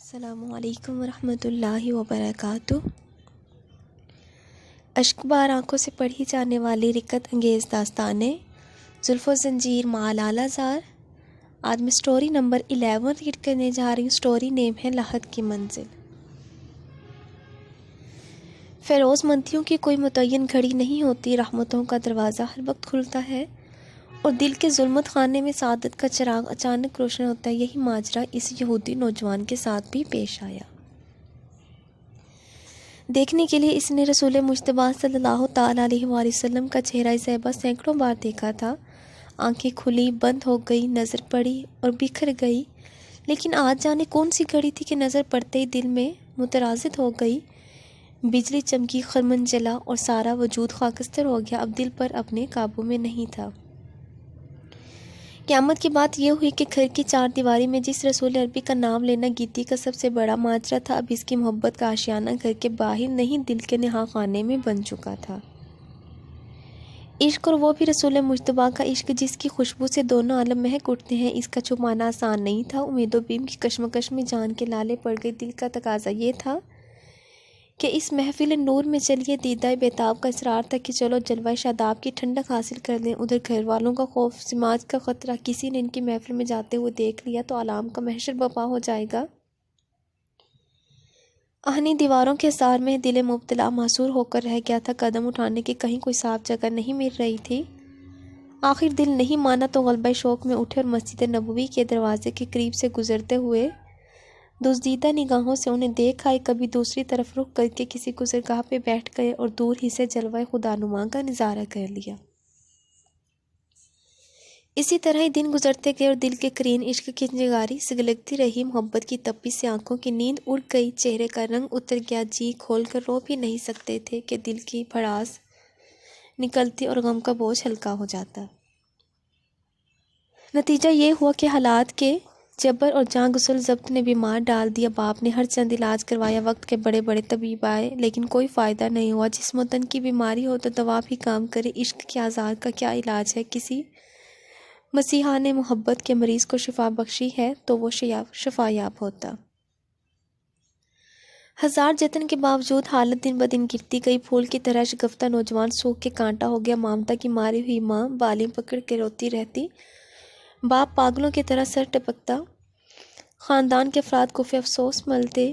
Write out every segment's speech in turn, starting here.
अस्सलामुअलैकुम वरहमतुल्लाहि वबरकातुह। अश्कबार आँखों से पढ़ी जाने वाली रिकत अंगेज़ दास्तानें जुल्फ़ो ज़ंजीर मा लालाज़ार। आज मैं स्टोरी नंबर 11 रीड करने जा रही हूँ। स्टोरी नेम है लहद की मंजिल। फ़िरोज़मंदियों की कोई मुतय्यन घड़ी नहीं होती। रहमतों का दरवाज़ा हर वक्त खुलता है और दिल के ज़ुल्मत खाने में सादत का चिराग अचानक रोशन होता है। यही माजरा इस यहूदी नौजवान के साथ भी पेश आया। देखने के लिए इसने रसूल मुज्तबा सल्लल्लाहु ताला अलैहि वसल्लम का चेहरा ज़ैबा सैकड़ों बार देखा था। आंखें खुली, बंद हो गई, नज़र पड़ी और बिखर गई। लेकिन आज जाने कौन सी घड़ी थी कि नज़र पड़ते ही दिल में मुतराज़िद हो गई। बिजली चमकी, खरमन जला और सारा वजूद खाकस्तर हो गया। अब दिल पर अपने काबू में नहीं था। क़यामत की बात यह हुई कि घर की चार दीवारी में जिस रसूल अरबी का नाम लेना गीती का सबसे बड़ा माजरा था, अब इसकी मोहब्बत का आशियाना घर के बाहर नहीं, दिल के नहा खाने में बन चुका था। इश्क, और वो भी रसूल मुज्तबा का इश्क जिसकी खुशबू से दोनों आलम महक उठते हैं, इसका छुपाना आसान नहीं था। उम्मीदों बीम की कशमकश में जान के लाले पड़ गई। दिल का तकाजा ये था कि इस महफिल नूर में चलिए। दीदा बेताब का इसरार था कि चलो जलवा शादाब की ठंडक हासिल कर लें। उधर घर वालों का खौफ, समाज का ख़तरा। किसी ने इनकी महफिल में जाते हुए देख लिया तो आलाम का महशर बपा हो जाएगा। आहनी दीवारों के सार में दिल मुब्तला मासूर होकर रह गया था। कदम उठाने की कहीं कोई साफ जगह नहीं मिल रही थी। आखिर दिल नहीं माना तो गलबा शौक में उठे और मस्जिद नबवी के दरवाजे के करीब से गुजरते हुए दुज़दीदा निगाहों से उन्हें देख आए। कभी दूसरी तरफ रुख करके किसी गुज़रगाह पे बैठ गए और दूर ही से जलवा खुदानुमा का नज़ारा कर लिया। इसी तरह ही दिन गुजरते गए और दिल के करीन इश्क की निगारी सिगलगती रही। मोहब्बत की तपी से आंखों की नींद उड़ गई, चेहरे का रंग उतर गया। जी खोल कर रो भी नहीं सकते थे कि दिल की भड़ास निकलती और गम का बोझ हल्का हो जाता। नतीजा ये हुआ कि हालात के जबर और जान गुसल ज़ब्त ने बीमार डाल दिया। बाप ने हर चंद इलाज करवाया, वक्त के बड़े बड़े तबीब आए, लेकिन कोई फ़ायदा नहीं हुआ। जिस्म तन की बीमारी हो तो दवा भी काम करे, इश्क के आज़ार का क्या इलाज है। किसी मसीहा ने मोहब्बत के मरीज़ को शिफा बख्शी है तो वो शफायाब होता। हजार जतन के बावजूद हालत दिन ब दिन गिरती गई। फूल की तरह शगफ्ता नौजवान सूख के कांटा हो गया। ममता की मारी हुई माँ बालें पकड़ के रोती रहती। बाप पागलों की तरह सर टपकता। ख़ानदान के अफराद को अफसोस मलते,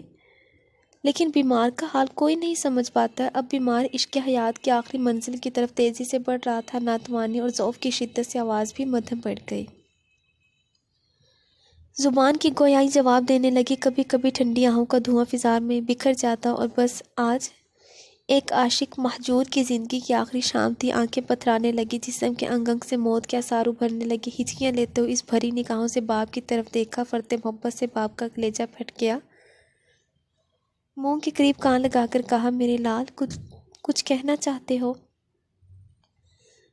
लेकिन बीमार का हाल कोई नहीं समझ पाता। अब बीमार इश्क़ हयात की आखिरी मंजिल की तरफ तेज़ी से बढ़ रहा था। नातवानी और ज़ौफ़ की शिद्दत से आवाज़ भी मध्यम पड़ गई। ज़ुबान की गोयाई जवाब देने लगी। कभी कभी ठंडी आहों का धुआं फ़िज़ा में बिखर जाता। और बस आज एक आशिक महजूर की ज़िंदगी की आखिरी शाम थी। आंखें पथराने लगी, जिस्म के अंग अंग से मौत के आसार उभरने लगे। हिचकियाँ लेते हुए इस भरी निगाहों से बाप की तरफ देखा। फरते मोहब्बत से बाप का कलेजा फट गया। मुंह के करीब कान लगाकर कहा, मेरे लाल, कुछ कहना चाहते हो?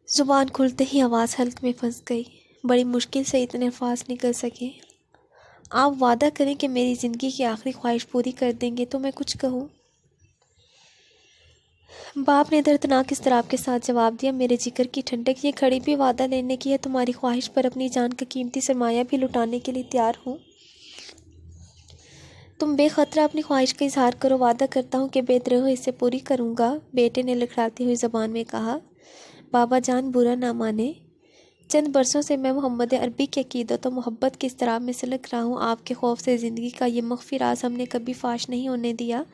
ज़ुबान खुलते ही आवाज़ हल्क में फंस गई। बड़ी मुश्किल से इतने अल्फाज निकल सके। आप वादा करें कि मेरी ज़िंदगी की आखिरी ख्वाहिश पूरी कर देंगे तो मैं कुछ कहूँ। बाप ने दर्दनाक इस्तराब के साथ जवाब दिया, मेरे जिगर की ठंडक, ये घड़ी भी वादा लेने की है। तुम्हारी ख्वाहिश पर अपनी जान का कीमती सरमाया भी लुटाने के लिए तैयार हूँ। तुम बेखतरा अपनी ख्वाहिश का इजहार करो, वादा करता हूँ कि बेदरह इसे पूरी करूँगा। बेटे ने लड़खड़ाती हुई ज़बान में कहा। बाबा जान बुरा ना माने, चंद बरसों से मैं मोहम्मद अरबी की अकीदत और मोहब्बत के इस्तराब में सिलक रहा हूँ। आपके खौफ से ज़िंदगी का ये मख्फी राज हमने कभी फाश नहीं होने दिया।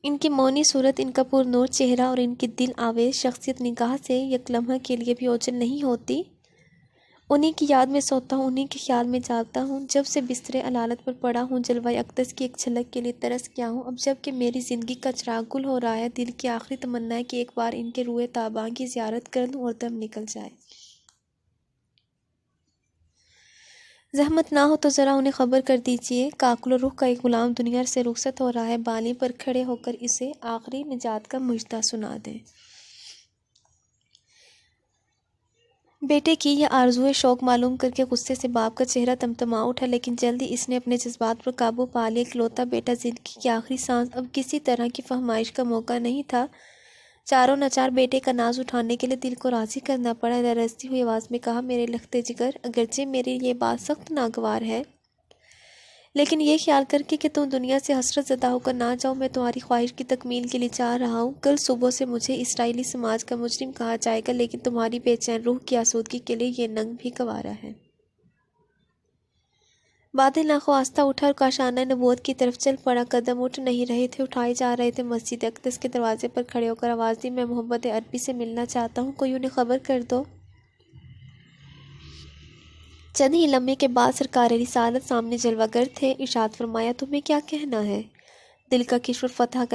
इनकी मौनी सूरत, इनका पुरनूर चेहरा और इनकी दिल आवेश शख्सियत निगाह से एक लम्हा के लिए भी ओझल नहीं होती। उन्हीं की याद में सोता हूँ, उन्हीं के ख्याल में जागता हूँ। जब से बिस्तरे अलालत पर पड़ा हूँ, जलवा अक़दस की एक झलक के लिए तरस गया हूँ। अब जब कि मेरी ज़िंदगी का चिराग गुल हो रहा है, दिल की आखिरी तमन्ना है कि एक बार इनके रूए ताबा की ज़ियारत कर लूँ और दम निकल जाए। ज़हमत ना हो तो ज़रा उन्हें ख़बर कर दीजिए, काकुल रुख का एक ग़ुलाम दुनिया से रुखसत हो रहा है। बाली पर खड़े होकर इसे आखिरी निजात का मुजदा सुना दें। बेटे की यह आरज़ुए शौक़ मालूम करके गुस्से से बाप का चेहरा तमतमा उठा, लेकिन जल्दी इसने अपने जज्बात पर काबू पा लिया। इकलौता बेटा, ज़िंदगी की आखिरी सांस, अब किसी तरह की फहमाइश का मौका नहीं था। चारों नाचार बेटे का नाज उठाने के लिए दिल को राज़ी करना पड़ा। लरज़ती हुई आवाज़ में कहा, मेरे लखते जिगर, अगरचे मेरी ये बात सख्त नागवार है, लेकिन ये ख्याल करके कि तुम दुनिया से हसरत ज़दा होकर ना जाओ, मैं तुम्हारी ख्वाहिश की तकमील के लिए चाह रहा हूँ। कल सुबह से मुझे इसराइली समाज का मुजरिम कहा जाएगा, लेकिन तुम्हारी बेचैन रूह की आसूदगी के लिए ये नंग भी गवारा है। बादल नाख्वास्ता उठा और काशाना नबूवत की तरफ चल पड़ा। कदम उठ नहीं रहे थे, उठाए जा रहे थे। मस्जिद अक़दस के दरवाजे पर खड़े होकर आवाज़ दी, मैं मोहम्मद अरबी से मिलना चाहता हूँ, कोई उन्हें खबर कर दो। चंद ही लम्हे के बाद सरकार रिसालत सामने जलवागर थे। इरशाद फरमाया, तुम्हें क्या कहना है? दिल का किश्वर फतह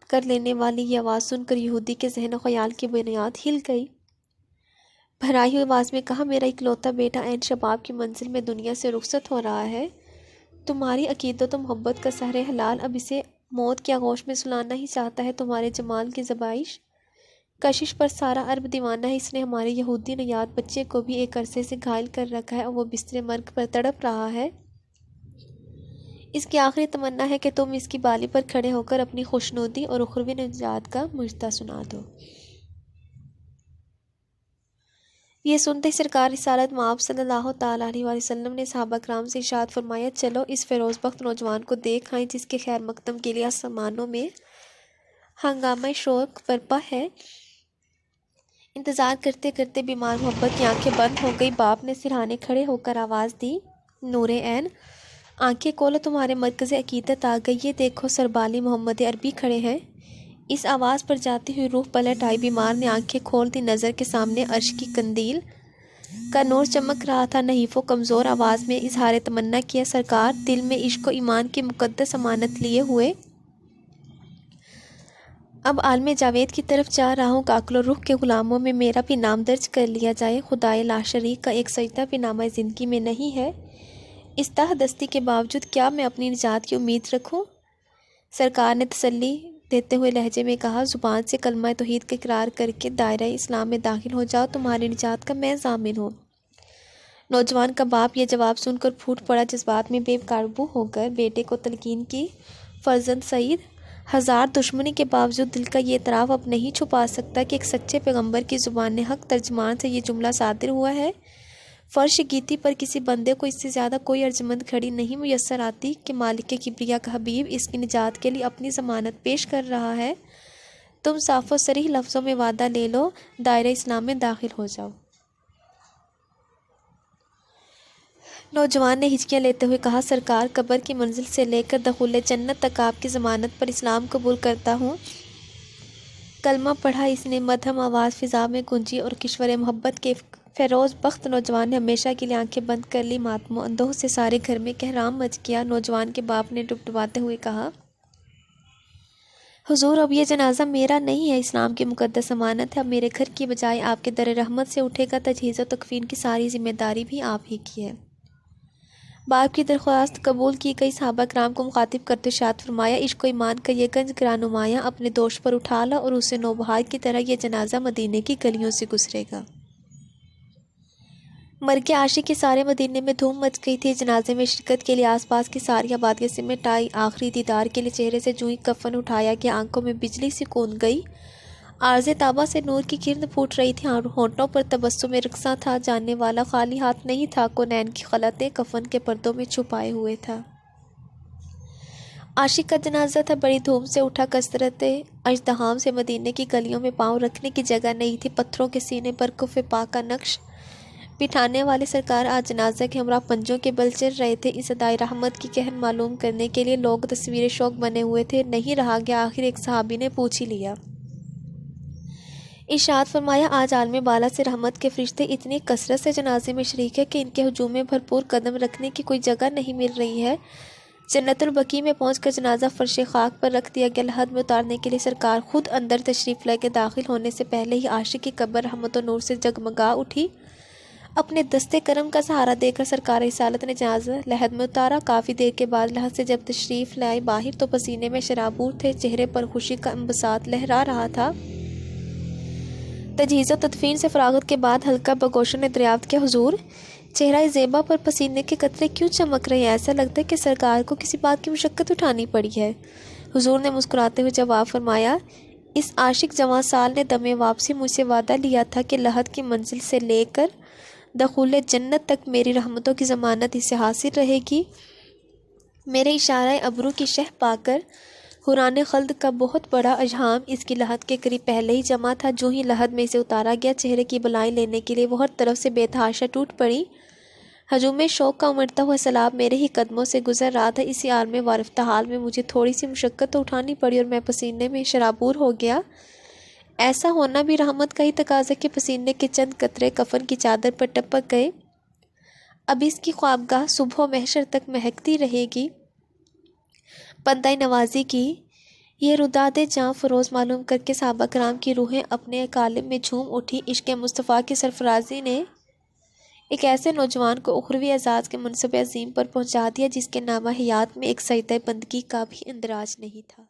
कर लेने वाली ये आवाज़ सुनकर यहूदी के ज़हन ख्याल की बुनियाद हिल गई। भराई हुई आवाज़ में कहा, मेरा इकलौता बेटा ऐन शबाब की मंजिल में दुनिया से रुखसत हो रहा है। तुम्हारी अकीदत और मोहब्बत का सहरे हलाल अब इसे मौत की आगोश में सुलाना ही चाहता है। तुम्हारे जमाल की ज़बाइश कशिश पर सारा अरब दीवाना है। इसने हमारे यहूदी नयाद बच्चे को भी एक अरसे से घायल कर रखा है और वो बिस्तरे मर्ग पर तड़प रहा है। इसकी आखिरी तमन्ना है कि तुम इसकी बाली पर खड़े होकर अपनी खुशनुदी और उखरवी निजात का मुजदा सुना दो। ये सुनते ही सरकार रिसालत माब सल्लल्लाहु ताला अलैहि वसल्लम ने सहाबा कराम से इरशाद फरमाया, चलो इस फ़िरोज़ बख्त नौजवान को देख आएं जिसके खैर मकदम के लिए आसमानों में हंगामा शौक बरपा है। इंतज़ार करते करते बीमार मोहब्बत की आंखें बंद हो गई। बाप ने सिरहाने खड़े होकर आवाज़ दी, नूरे ऐन आंखें खोलो, तुम्हारे मरकज़ अकीदत आ गई। ये देखो सरबाली मोहम्मद अरबी खड़े हैं। इस आवाज़ पर जाती हुई रूह पलट आई। बीमार ने आंखें खोल दी। नज़र के सामने अर्श की कंदील का नूर चमक रहा था। नहीफ़ो कमज़ोर आवाज़ में इजहार तमन्ना किया, सरकार दिल में इश्क व ईमान की मुक़द्दस अमानत लिए हुए अब आलम जावेद की तरफ जा रहा हूँ। काकलो रुख के ग़ुलामों में मेरा भी नाम दर्ज कर लिया जाए। खुदाए लाशरीक का एक सजदा भी नामा ज़िंदगी में नहीं है। इस तहदस्ती के बावजूद क्या मैं अपनी निजात की उम्मीद रखूँ? सरकार ने तसल्ली देते हुए लहजे में कहा, ज़ुबान से कलमा तौहीद का इकरार करके दायरा इस्लाम में दाखिल हो जाओ, तुम्हारी निजात का मैं ज़ामिन हूँ। नौजवान का बाप यह जवाब सुनकर फूट पड़ा। जज्बात में बेकाबू होकर बेटे को तलकीन की, फ़र्जंद सईद हज़ार दुश्मनी के बावजूद दिल का ये एतराफ़ अब नहीं छुपा सकता कि एक सच्चे पैगंबर की ज़ुबान हक़ तर्जमान से ये जुमला सादिर हुआ है। फ़र्श गीती पर किसी बंदे को इससे ज़्यादा कोई अर्जमंद खड़ी नहीं मुयस्सर आती कि मालिक के किब्रिया का हबीब इसकी निजात के लिए अपनी ज़मानत पेश कर रहा है। तुम साफ़ व सरीह लफ्ज़ों में वादा ले लो, दायरा इस्लाम में दाखिल हो जाओ। नौजवान ने हिचकियाँ लेते हुए कहा, सरकार कब्र की मंजिल से लेकर दखुल जन्नत तक आपकी ज़मानत पर इस्लाम कबूल करता हूँ। कलमा पढ़ा इसने। मध्यम आवाज़ फ़िज़ा में गूंजी और किश्वर मोहब्बत के फ़िरोज़ बख्त नौजवान ने हमेशा के लिए आंखें बंद कर ली। मातमो अंदोह से सारे घर में कहराम मच गया। नौजवान के बाप ने डुबडुबाते हुए कहा, हुजूर अब ये जनाजा मेरा नहीं है, इस्लाम की मुकद्दस अमानत है। अब मेरे घर की बजाय आपके दर रहमत से उठेगा। तजहीज़ व तकफ़ीन की सारी जिम्मेदारी भी आप ही की है। बाप की दरख्वास्त कबूल की गई। सहाबा कराम को मुखातिब करते इरशाद फरमाया, इश्क ईमान का ये गंज गिरानुमाया अपने दोष पर उठा ला और उसे नौबहार की तरह यह जनाजा मदीने की गलियों से गुजरेगा। मरके आशिक के सारे मदीने में धूम मच गई थी। जनाजे में शिरकत के लिए आसपास की सारी आबादियाँ सिमट आई। आखिरी दीदार के लिए चेहरे से जूं ही कफन उठाया कि आंखों में बिजली सी कूद गई। आर्ज़े ताबा से नूर की किरण फूट रही थी। होंठों पर तबस्सुम रक़्सा था। जानने वाला खाली हाथ नहीं था, कोनैन की खलतें कफन के पर्दों में छुपाए हुए था। आशिक का जनाजा था, बड़ी धूम से उठा। कसरत अजदहाम से मदीने की गलियों में पाँव रखने की जगह नहीं थी। पत्थरों के सीने पर कुफ़े पाक का नक्श बिठाने वाले सरकार आज जनाजा के हमरा पंजों के बल चल रहे थे। इस अदाई रहमत की कहन मालूम करने के लिए लोग तस्वीर शौक बने हुए थे। नहीं रहा गया। आखिर एक सहाबी ने पूछ ही लिया। इरशाद फरमाया, आज आलम बाला से रहमत के फरिश्ते इतनी कसरत से जनाजे में शरीक है कि इनके हुजूम में भरपूर कदम रखने की कोई जगह नहीं मिल रही है। जन्नतुल बकी में पहुंचकर जनाजा फर्श खाक पर रख दिया गया। लहद में उतारने के लिए सरकार खुद अंदर तशरीफ़ लेके दाखिल होने से पहले ही आशिक की कब्र रहमत व नूर से जगमगा उठी। अपने दस्ते करम का सहारा देकर सरकार रिसालत ने जनाजा लहद में उतारा। काफ़ी देर के बाद लहद से जब तशरीफ़ लाए बाहर तो पसीने में शराबूर थे। चेहरे पर खुशी का इंबसात लहरा रहा था। तजहीज़ व तदफीन से फरागत के बाद हल्का बगोशा ने दरियाफ्त किया, हुजूर चेहरा ज़ेबा पर पसीने के कतरे क्यों चमक रहे हैं? ऐसा लगता है कि सरकार को किसी बात की मुशक्क़त उठानी पड़ी है। हुजूर ने मुस्कुराते हुए जवाब फरमाया, इस आशिक जवां साल ने दमे वापसी मुझसे वादा लिया था कि लहद की मंजिल से लेकर दखूल जन्नत तक मेरी रहमतों की ज़मानत इसे हासिल रहेगी। मेरे इशारे अबरू की शह पाकर हुरान खल्द का बहुत बड़ा अजहाम इसकी लहद के करीब पहले ही जमा था। जो ही लहद में से उतारा गया, चेहरे की बलाई लेने के लिए वो हर तरफ से बेतहाशा टूट पड़ी। हजूम शौक का उमड़ता हुआ सैलाब मेरे ही कदमों से गुजर रहा था। इसी आर में वारफ्ता हाल में मुझे थोड़ी सी मुशक्कत तो उठानी पड़ी और मैं पसीने में शराबूर हो गया। ऐसा होना भी रहमत का ही तकाजा कि पसीने के चंद कतरे कफन की चादर पर टपक गए। अब इसकी ख्वाबगाह सुबह महशर तक महकती रहेगी बंदाई नवाजी की। ये रुदादे जाँ फरोज़ मालूम करके साहबा कराम की रूहें अपने कालिब में झूम उठी। इश्क मुस्तफ़ा की सरफराजी ने एक ऐसे नौजवान को उखरवी एजाज़ के मनसब अज़ीम पर पहुंचा दिया जिसके नामा हयात में एक सजदा बंदगी का भी इंदराज नहीं था।